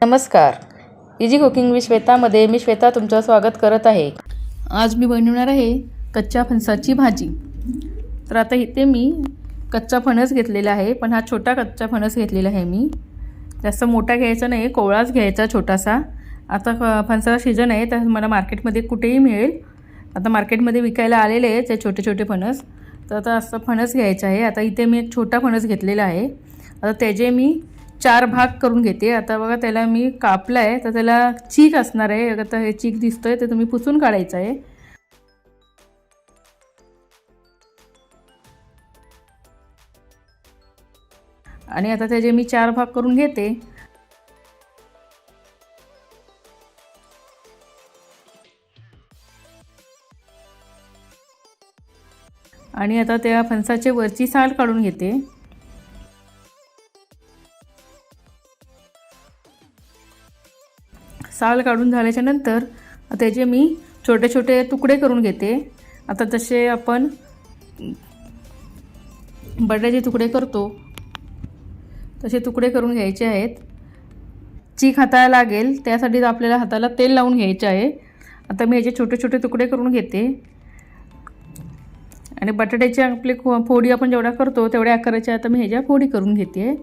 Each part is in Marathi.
नमस्कार. इजी कुकिंग विथ श्वेतामध्ये मी श्वेता तुमचं स्वागत करत आहे. आज मी बनवणार आहे कच्च्या फणसाची भाजी. तर आता इथे मी कच्चा फणस घेतलेला आहे, पण हा छोटा कच्चा फणस घेतलेला आहे मी. जास्त मोठा घ्यायचा नाही, कोवळाच घ्यायचा छोटासा. आता फणसाचा सीजन आहे तर मला मार्केटमध्ये कुठेही मिळेल. आता मार्केटमध्ये विकायला आलेले आहेत ते छोटे छोटे फणस. तर आता असं फणस घ्यायचं आहे. आता इथे मी एक छोटा फणस घेतलेला आहे. आता त्याचे मी 4 भाग करून घेते. आता बघा त्याला मी कापला आहे तर त्याला चीक असणार आहे. आता हे चीक दिसतोय ते तुम्ही पुसून काढायचं आहे. आणि आता त्याचे मी 4 भाग करून घेते. आणि आता त्या फणसाचे वरची साल काढून घेते. साल काढून झाल्याच्या नंतर त्याचे मी छोटे छोटे तुकडे करून घेते. आता जसे आपण बटाट्याचे तुकडे करतो तसे तुकडे करून घ्यायचे आहेत. चीक हाताला लागेल त्यासाठी आपल्याला हाताला तेल लावून घ्यायचे आहे. आता मी याचे छोटे छोटे तुकडे करून घेते. आणि बटाट्याची आपली फोडी आपण जेवढा करतो तेवढ्या आकाराच्या आता मी ह्याच्या फोडी करून घेते.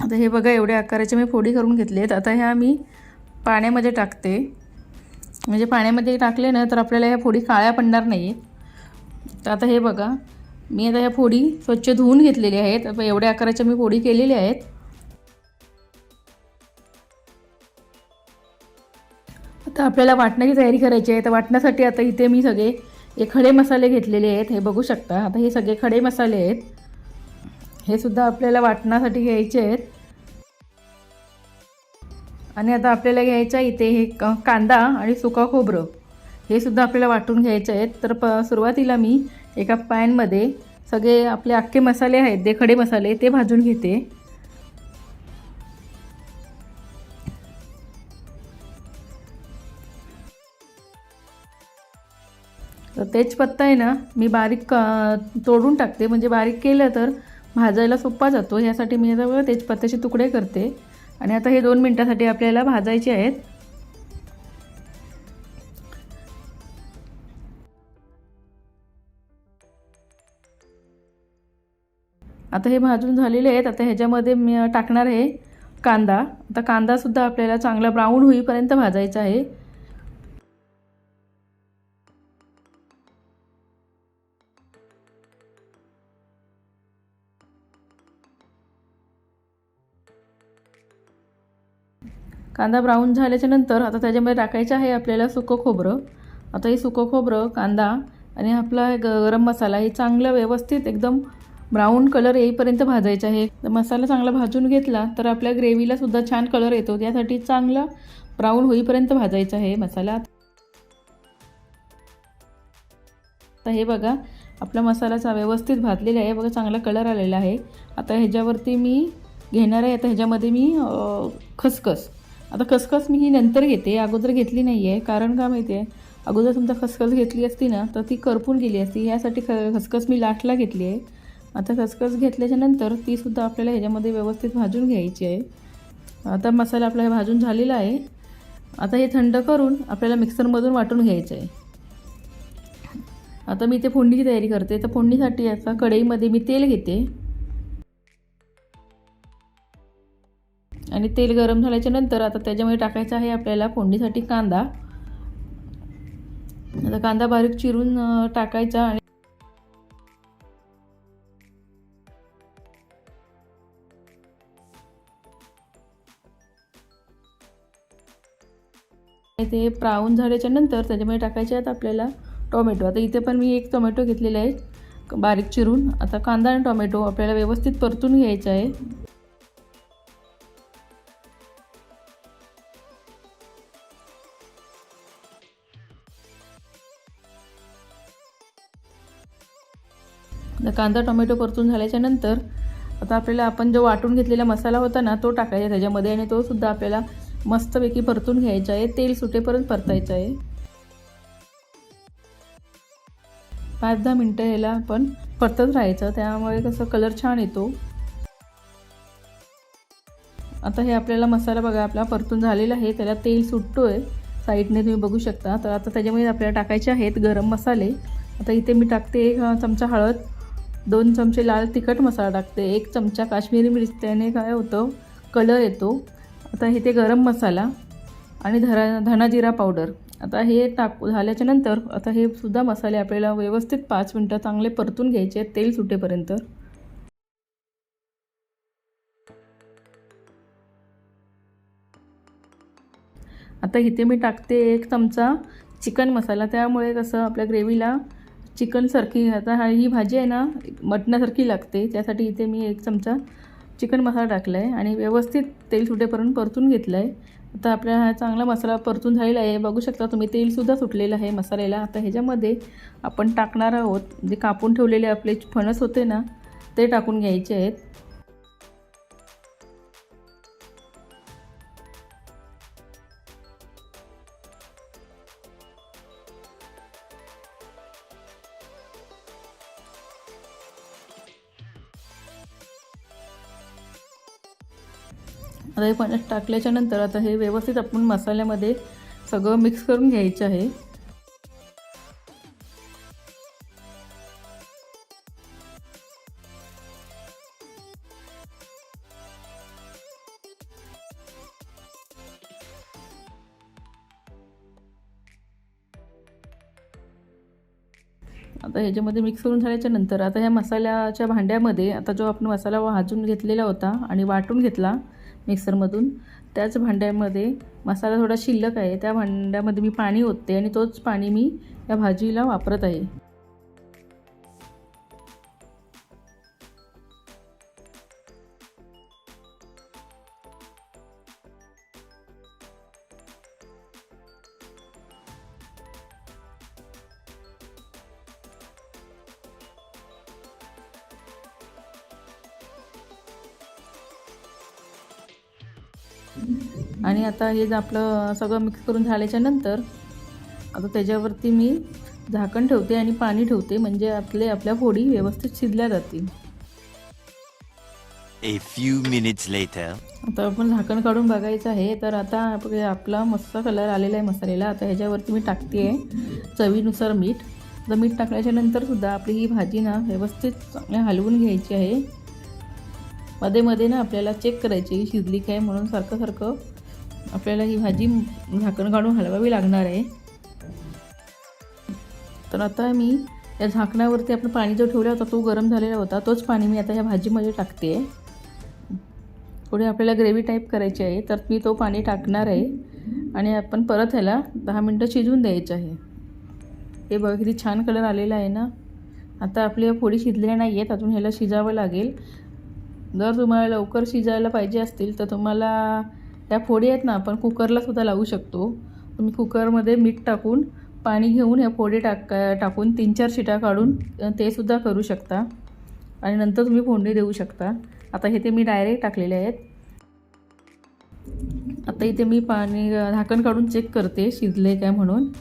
आता हे बघा एवढ्या आकाराचे मी फोडी करून घेतले आहेत. आता ह्या मी पाण्यामध्ये टाकते. म्हणजे पाण्यामध्ये टाकले ना तर आपल्याला ह्या फोडी काळ्या पडणार नाही. तर आता हे बघा मी आता ह्या फोडी स्वच्छ धुवून घेतलेल्या आहेत. आता एवढ्या आकाराच्या मी फोडी केलेल्या आहेत. आता आपल्याला वाटण्याची तयारी करायची आहे. तर वाटण्यासाठी आता इथे मी सगळे हे खडे मसाले घेतलेले आहेत. हे बघू शकता. आता हे सगळे खडे मसाले आहेत. हे सुद्धा आपल्याला वाटण्यासाठी घ्यायचे आहेत. आणि आता आपल्याला घ्यायचं इथे हे कांदा आणि सुका खोबरं हे सुद्धा आपल्याला वाटून घ्यायचे आहेत. तर सुरुवातीला मी एका पॅनमध्ये सगळे आपले अख्खे मसाले आहेत ते खडे मसाले ते भाजून घेते. तर तेजपत्ता आहे ना मी बारीक तोडून टाकते. म्हणजे बारीक केलं तर भाजायला सोपा जातो. यासाठी मी आता तेजपत्त्याचे तुकडे करते. आणि आता हे 2 मिनिटासाठी आपल्याला भाजायचे आहेत. आता हे भाजून झालेले आहेत. आता ह्याच्यामध्ये मी टाकणार आहे कांदा. आता कांदासुद्धा आपल्याला चांगला ब्राऊन होईपर्यंत भाजायचा आहे. कांदा ब्राऊन झाल्याच्या नंतर आता त्याच्यामध्ये टाकायचं आहे आपल्याला सुकं खोबरं. आता हे सुकं खोबरं, कांदा आणि आपला गरम मसाला हे चांगलं व्यवस्थित एकदम ब्राऊन कलर येईपर्यंत भाजायचं आहे. तर मसाला चांगला भाजून घेतला तर आपल्या ग्रेव्हीला सुद्धा छान कलर येतो. त्यासाठी चांगला ब्राऊन होईपर्यंत भाजायचा आहे मसाला. आता हे बघा आपला मसाला व्यवस्थित भाजलेला आहे. बघा चांगला कलर आलेला आहे. आता ह्याच्यावरती मी घेणार आहे. आता ह्याच्यामध्ये मी खसखस. आता खसखस मी ही नंतर घेते, अगोदर घेतली नाही आहे. कारण का माहिती आहे, अगोदर तुमचा खसखस घेतली असती ना तर ती करपून गेली असती. यासाठी खसखस मी लास्टला घेतली आहे. आता खसखस घेतल्याच्या नंतर तीसुद्धा आपल्याला ह्याच्यामध्ये व्यवस्थित भाजून घ्यायची आहे. आता मसाला आपला हे भाजून झालेला आहे. आता हे थंड करून आपल्याला मिक्सरमधून वाटून घ्यायचं आहे. आता मी इथे फोडणीची तयारी करते. तर फोडणीसाठी आता कढईमध्ये मी तेल घेते. आणि तेल गरम झाल्याच्या नंतर आता त्याच्यामध्ये टाकायचा आहे आपल्याला फोडणीसाठी कांदा. आता कांदा बारीक चिरून टाकायचा. आणि ते ब्राऊन झाल्याच्या नंतर त्याच्यामध्ये टाकायचे आहेत आपल्याला टोमॅटो. आता इथे पण मी 1 टोमॅटो घेतलेला आहे बारीक चिरून. आता कांदा आणि टोमॅटो आपल्याला व्यवस्थित परतून घ्यायचा आहे. कांदा टोमॅटो परतून झाल्याच्या नंतर आता आपल्याला आपण जो वाटून घेतलेला मसाला होता ना तो टाकायचा त्याच्यामध्ये. आणि तो सुद्धा आपल्याला मस्तपैकी परतून घ्यायचा आहे. तेल सुटेपर्यंत परतायचं आहे. 5-10 मिनटं ह्याला आपण परतत राहायचं. त्यामुळे कसं कलर छान येतो. आता हे आपल्याला मसाला बघा आपला परतून झालेला आहे, त्याला तेल सुटतो आहे साईडने, तुम्ही बघू शकता. तर आता त्याच्यामध्ये आपल्याला टाकायचे आहेत गरम मसाले. आता इथे मी टाकते 1 चमचा हळद, 2 चमचे लाल तिखट मसाला टाकते, 1 चमचा काश्मीरी मिरची, त्याने काय होतं कलर येतो. आता इथे गरम मसाला आणि धना जिरा पावडर. आता हे झाल्याच्या नंतर आता हे सुद्धा मसाले आपल्याला व्यवस्थित 5 मिनटं चांगले परतून घ्यायचे आहेत तेल सुटेपर्यंत. आता इथे मी टाकते 1 चमचा चिकन मसाला, त्यामुळे कसं आपल्या ग्रेव्हीला चिकनसारखी, आता ही भाजी आहे ना मटणासारखी लागते, त्यासाठी इथे मी 1 चमचा चिकन मसाला टाकला आहे आणि व्यवस्थित तेल सुटेपर्यंत परतून घेतलं आहे. आता आपला हा चांगला मसाला परतून झालेला आहे, बघू शकता तुम्ही तेलसुद्धा सुटलेलं आहे मसाल्याला. आता ह्याच्यामध्ये आपण टाकणार आहोत जे कापून ठेवलेले आपले फणस होते ना ते टाकून घ्यायचे आहेत. आता हे फणस टाकल्याच्या नंतर आता हे व्यवस्थित आपण मसाल्यामध्ये सगळं मिक्स करून घ्यायचं आहे. आता ह्याच्यामध्ये मिक्स करून झाल्याच्या नंतर आता ह्या मसाल्याच्या भांड्यामध्ये आता जो आपण मसाला भाजून घेतलेला होता आणि वाटून घेतला मिक्सरमधून, त्याच भांड्यामध्ये मसाला थोडा शिल्लक आहे, त्या भांड्यामध्ये मी पाणी ओतते आणि तोच पाणी मी या भाजीला वापरत आहे. आणि आता हे आपलं सगळं मिक्स करून झाल्याच्या नंतर आता त्याच्यावरती मी झाकण ठेवते आणि पाणी ठेवते, म्हणजे आपल्या फोडी व्यवस्थित शिजल्या जातील. A few minutes later. आता आपण झाकण काढून बघायचं आहे. तर आता आपला मस्त कलर आलेला आहे मसाल्याला. आता ह्याच्यावरती मी टाकते आहे चवीनुसार मीठ. तर मीठ टाकल्याच्या नंतर सुद्धा आपली ही भाजी ना व्यवस्थित चांगली हलवून घ्यायची आहे. मध्ये मध्ये ना आपल्याला चेक करायची शिजली काय म्हणून, सारखं आपल्याला ही भाजी झाकण काढून हलवावी लागणार आहे. तर आता मी या झाकणावरती आपण पाणी जो ठेवला होता तो गरम झालेला होता, तोच पाणी मी आता ह्या भाजीमध्ये टाकते आहे. थोडी आपल्याला ग्रेव्ही टाईप करायची आहे, तर मी तो पाणी टाकणार आहे आणि आपण परत ह्याला 10 मिनटं शिजवून द्यायचं आहे. हे बघा किती छान कलर आलेला आहे ना. आता आपल्या फोडी शिजलेल्या नाही आहेत, अजून ह्याला शिजावं लागेल. जर तुम्हाला लवकर शिजायला पाहिजे असतील तर तुम्हाला ह्या फोडी आहेत ना आपण कुकरला सुद्धा लावू शकतो. तुम्ही कुकरमध्ये मीठ टाकून पाणी घेऊन ह्या फोडी टाकून 3-4 शिट्या काढून ते सुद्धा करू शकता आणि नंतर तुम्ही फोडणी देऊ शकता. आता हे ते मी डायरेक्ट टाकलेले आहेत. आता इथे मी पाणी झाकण काढून चेक करते शिजले काय म्हणून.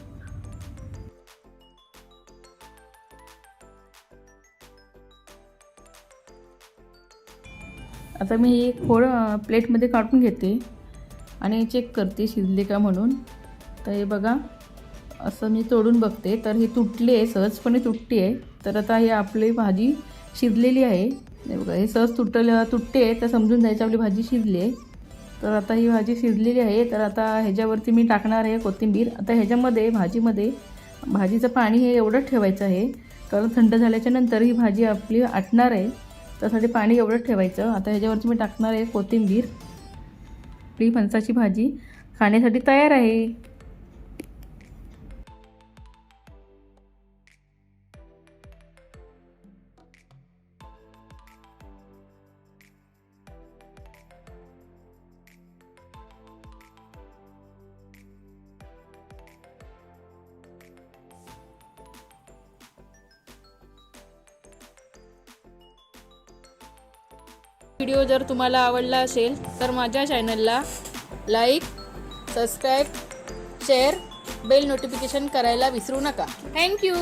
आता मी एक फोड प्लेटमध्ये काढून घेते आणि चेक करते शिजले का म्हणून. तर हे बघा असं मी तोडून बघते, तर ही तुटली आहे, सहजपणे तुटली आहे. तर आता ही आपली भाजी शिजलेली आहे. हे बघा हे सहज तुटते आहे, तर समजून जायचं आपली भाजी शिजली आहे. तर आता ही भाजी शिजलेली आहे. तर आता ह्याच्यावरती मी टाकणार आहे कोथिंबीर. आता ह्याच्यामध्ये भाजीचं पाणी हे एवढंच ठेवायचं आहे, कारण थंड झाल्याच्या नंतर ही भाजी आपली आटणार आहे, त्यासाठी पाणी एवढंच ठेवायचं. आता ह्याच्यावरती मी टाकणार आहे कोथिंबीर. आपली फणसाची भाजी खाण्यासाठी तयार आहे. व्हिडिओ जर तुम्हाला आवडला असेल तर माझ्या चॅनलला like, subscribe, share, bell notification करायला विसरू नका. थँक्यू.